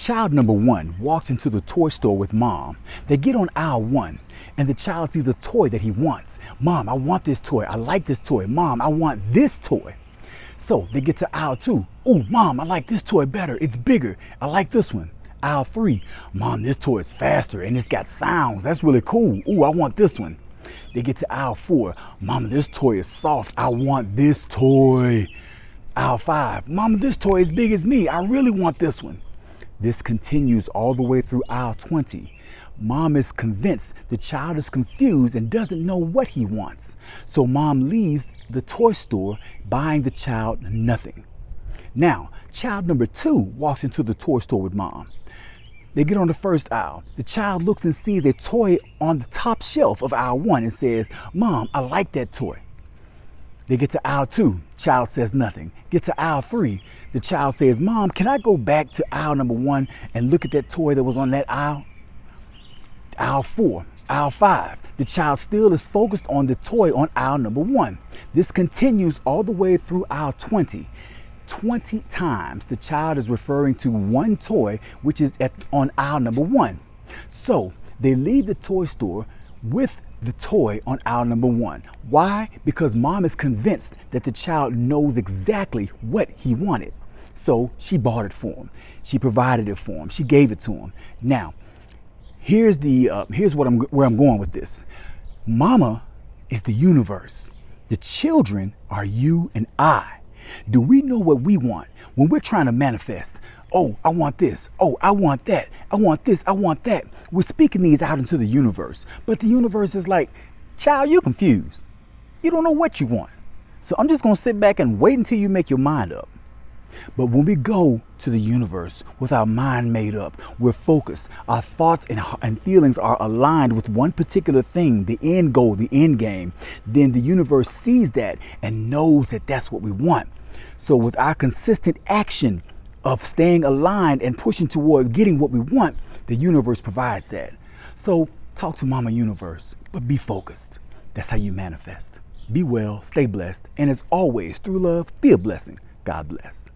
Child number one walks into the toy store with mom. They get on aisle one, and the child sees a toy that he wants. Mom, I want this toy. I like this toy. Mom, I want this toy. So they get to aisle two. Oh, mom, I like this toy better. It's bigger. I like this one. Aisle three. Mom, this toy is faster and it's got sounds. That's really cool. Ooh, I want this one. They get to aisle four. Mama, this toy is soft. I want this toy. Aisle five. Mama, this toy is big as me. I really want this one. This continues all the way through aisle 20. Mom is convinced the child is confused and doesn't know what he wants. So mom leaves the toy store, buying the child nothing. Now, child number two walks into the toy store with mom. They get on the first aisle. The child looks and sees a toy on the top shelf of aisle one and says, Mom, I like that toy. They get to aisle two. Child says nothing. Get to aisle three. The child says, Mom, can I go back to aisle number one and look at that toy that was on that aisle? Aisle four. Aisle five. The child still is focused on the toy on aisle number one. This continues all the way through aisle 20. 20 times the child is referring to one toy, which is on aisle number one. So they leave the toy store with the toy on aisle number one. Why? Because mom is convinced that the child knows exactly what he wanted. So she bought it for him. She provided it for him. She gave it to him. Now, here's where I'm going with this. Mama is the universe. The children are you and I. Do we know what we want when we're trying to manifest? Oh, I want this. Oh, I want that. I want this. I want that. We're speaking these out into the universe. But the universe is like, child, you're confused. You don't know what you want. So I'm just going to sit back and wait until you make your mind up. But when we go to the universe with our mind made up, we're focused, our thoughts and feelings are aligned with one particular thing, the end goal, the end game, then the universe sees that and knows that that's what we want. So with our consistent action of staying aligned and pushing toward getting what we want, the universe provides that. So talk to Momma Universe, but be focused. That's how you manifest. Be well, stay blessed, and as always, through love, be a blessing. God bless.